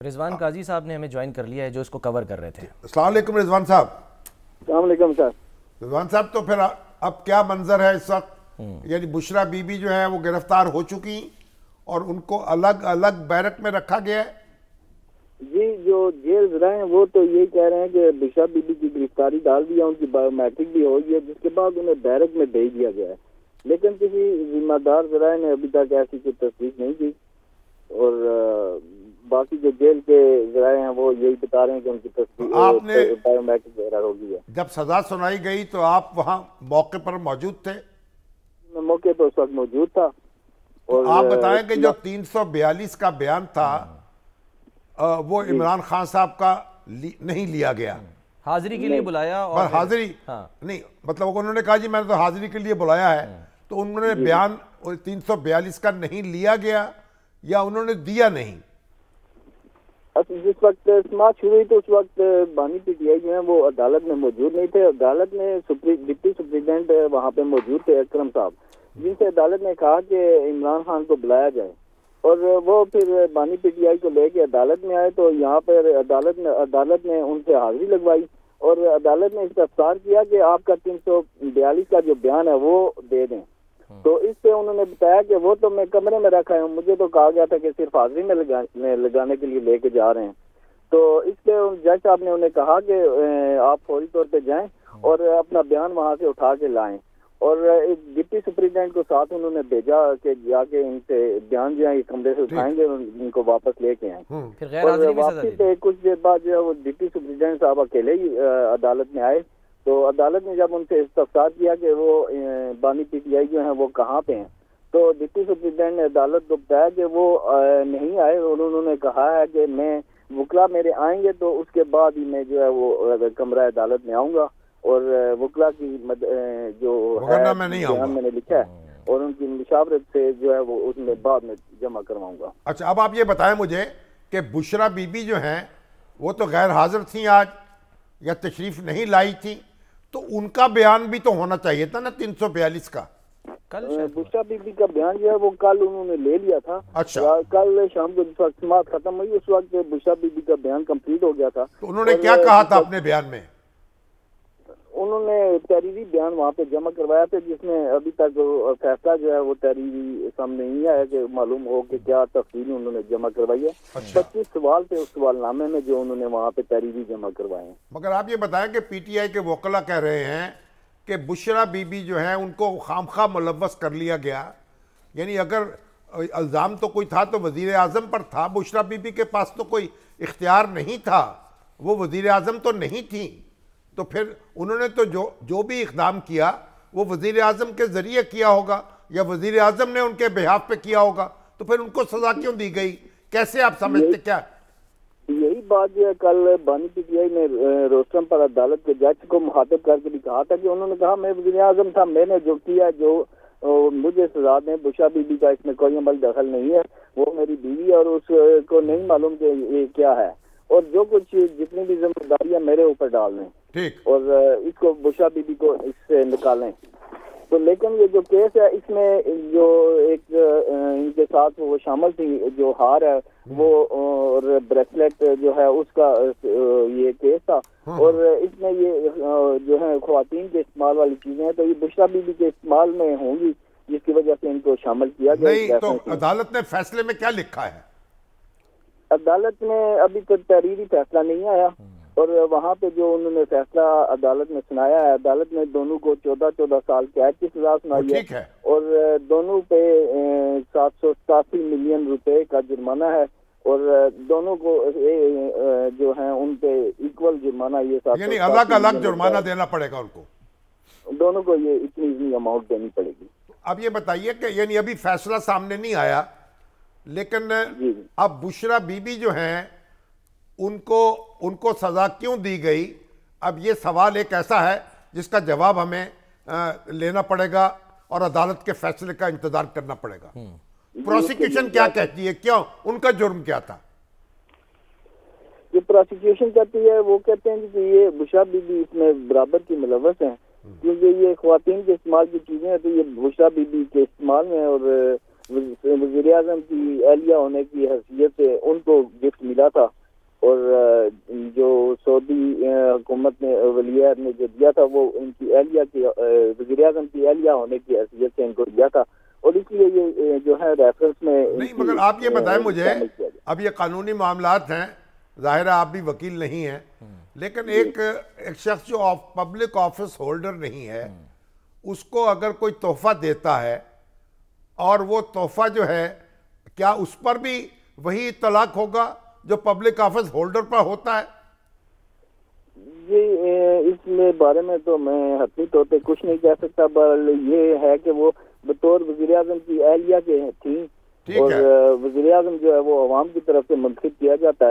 रिजवान काजी साहब ने हमें ज्वाइन कर लिया है जो इसको कवर कर रहे थे। अस्सलाम वालेकुम रिजवान साहब। अस्सलाम वालेकुम सर। रिजवान साहब, तो फिर अब क्या मंजर है इस वक्त? यानी बुशरा बीबी जो है वो गिरफ्तार हो चुकी और उनको अलग अलग बैरक में रखा गया है। जी, जो जेल रहे हैं वो तो यही कह रहे हैं कि बुशरा बीबी की गिरफ्तारी डाल दिया, उनकी बायोमेट्रिक भी हो गई है, जिसके बाद उन्हें बैरक में भेज दिया गया है। लेकिन किसी जिम्मेदार जराए ने अभी तक ऐसी कोई तस्दीक नहीं की और बाकी जो जेल के जराए हैं वो यही बता रहे हैं कि उनकी तस्दीक आपने बायोमेट्रिक वगैरह हो गई है। जब सजा सुनाई गई तो आप वहाँ मौके पर मौजूद थे? मैं मौके पर उस वक्त मौजूद था। और आप बताएं कि जो 342 का बयान था वो इमरान खान साहब का नहीं लिया गया, हाजिरी के लिए बुलाया और पर हाजिरी नहीं, मतलब उन्होंने कहा जी मैंने तो हाजिरी के लिए बुलाया है, तो उन्होंने बयान 342 का नहीं लिया गया या उन्होंने दिया नहीं? जिस वक्त समाप्त शुरू हुई तो उस वक्त बानी पीटीआई जो है वो अदालत में मौजूद नहीं थे। अदालत में डिप्टी सुप्रीटेंडेंट वहाँ पे मौजूद थे अकरम साहब, जिनसे अदालत ने कहा कि इमरान खान को बुलाया जाए और वो फिर बानी पीटीआई को लेके अदालत में आए। तो यहाँ पर अदालत ने उनसे हाजिरी लगवाई और अदालत ने इस्तफसार किया कि आपका 342 का जो बयान है वो दे दें। तो इससे उन्होंने बताया कि वो तो मैं कमरे में रखा हूँ, मुझे तो कहा गया था कि सिर्फ हाजिरी में लगाने के लिए लेके जा रहे हैं। तो इसलिए जज साहब ने उन्हें कहा कि आप फौरी तौर पे जाएं और अपना बयान वहाँ से उठा के लाएं और एक डिप्टी सुप्रीटेंडेंट को साथ उन्होंने भेजा कि जाके इनसे बयान जो है कमरे से उठाएंगे और इनको वापस लेके आए। और वापसी से कुछ देर बाद जो है वो डिप्टी सुप्रीटेंडेंट साहब अकेले ही अदालत में आए। तो अदालत ने जब उनसे इस्तफसार किया कि वो बानी पीटीआई जो है वो कहाँ पे हैं, तो डिप्टी सुप्रीटेंडेंट ने अदालत को बताया कि वो नहीं आए और उन्होंने कहा है कि मैं वकला मेरे आएंगे तो उसके बाद ही मैं जो है वो कमरा अदालत में आऊँगा और वकला की जो है मैंने लिखा है और उनकी मुशावरत से जो है वो उसमें बाद में जमा करवाऊंगा। अच्छा, अब आप ये बताएं मुझे कि बुशरा बीबी जो हैं वो तो गैर हाजिर थी आज या तशरीफ नहीं लाई थी, तो उनका बयान भी तो होना चाहिए था ना 342 का। कल बुशरा बीबी का बयान जो है वो कल उन्होंने ले लिया था। अच्छा, कल शाम को जिस वक्त समाअत खत्म हुई उस वक्त बुशरा बीबी का बयान कंप्लीट हो गया था। तो उन्होंने क्या कहा था अपने बयान में? उन्होंने तहरीरी बयान वहाँ पे जमा करवाया था जिसमें अभी तक फैसला जो है वो तहरीरी सामने नहीं आया कि मालूम हो कि क्या तफसील उन्होंने जमा करवाई है। 25 सवाल थे उस सवालनामे में जो उन्होंने वहाँ पे तहरीरी जमा करवाए हैं। मगर आप ये बताएं कि पीटीआई के वकला कह रहे हैं कि बुशरा बीबी जो है उनको खामखा मुलव्वस कर लिया गया, यानी अगर इल्ज़ाम तो कोई था तो वज़ीर आज़म पर था, बुशरा बीबी के पास तो कोई इख्तियार नहीं था, वो वज़ीर आज़म तो नहीं थी, तो फिर उन्होंने तो जो भी इक़दाम किया वो वज़ीर आज़म के ज़रिए किया होगा या वज़ीर आज़म ने उनके बिहाफ पे किया होगा, तो फिर उनको सज़ा क्यों दी गई? कैसे आप समझते? क्या यही बात जो है कल बानी पीटीआई ने रोस्टम पर अदालत के जज को मुखातिब करके भी कहा था कि उन्होंने कहा मैं वज़ीर आज़म था, मैंने जो किया जो मुझे सजा दें, बुशरा बीबी का इसमें कोई अमल दखल नहीं है, वो मेरी बीवी और उसको नहीं मालूम कि ये क्या है और जो कुछ जितनी भी जिम्मेदारियां मेरे ऊपर डाल दें ठीक और इसको बुशरा बीबी को इससे निकालें। तो लेकिन ये जो केस है इसमें जो एक इनके साथ वो शामिल थी, जो हार है वो और ब्रेसलेट जो है उसका ये केस था और इसमें ये जो है ख्वातीन के इस्तेमाल वाली चीजें हैं, तो ये बुशरा बीबी के इस्तेमाल में होंगी जिसकी वजह से इनको शामिल किया गया। नहीं, तो अदालत ने फैसले में क्या लिखा है? अदालत में अभी तक तहरीरी फैसला नहीं आया और वहाँ पे जो उन्होंने फैसला अदालत में सुनाया है, अदालत ने दोनों को 14 साल कैद की सजा सुनाई है और दोनों पे 787 मिलियन रुपए का जुर्माना है और दोनों को जो है उन पे इक्वल जुर्माना, ये यानी अलग अलग जुर्माना देना पड़ेगा उनको, दोनों को ये इतनी अमाउंट देनी पड़ेगी। अब ये बताइए कि यानी अभी फैसला सामने नहीं आया, लेकिन अब बुशरा बीबी जो हैं उनको सजा क्यों दी गई? अब ये सवाल एक ऐसा है जिसका जवाब हमें लेना पड़ेगा और अदालत के फैसले का इंतजार करना पड़ेगा। प्रोसिक्यूशन क्या कहती है, क्यों, उनका जुर्म क्या था? जो प्रोसिक्यूशन कहती है वो कहते हैं कि ये बुशरा बीबी इसमें बराबर की मुलव्वस है, क्योंकि ये ख्वातीन के इस्तेमाल की चीजें हैं तो ये बुशरा बीबी के इस्तेमाल में और वज़ीर आज़म की एहलिया होने की हैसियत से उनको गिफ्ट मिला था, और जो सऊदी हुकूमत ने वलीअहद ने जो दिया था वो इनकी एहलिया की वज़ीर आज़म की एहलिया होने की हैसियत से इनको दिया था, और इसलिए ये जो है रेफरेंस में नहीं, मगर आप ये बताएं मुझे, अब ये कानूनी मामलात हैं, जाहिर है आप भी वकील नहीं हैं, लेकिन एक शख्स जो पब्लिक ऑफिस होल्डर नहीं है, उसको अगर कोई तोहफा देता है और वो तोहफा जो है, क्या उस पर भी वही तलाक होगा जो पब्लिक ऑफिस होल्डर पर होता है? ये इसमें बारे में तो मैं हतमी तौर पे कुछ नहीं कह सकता, पर ये है कि वो बतौर वज़ीर आज़म की एहलिया के थी, और वज़ीर आज़म जो है वो अवाम की तरफ से मुंतखब किया जाता है।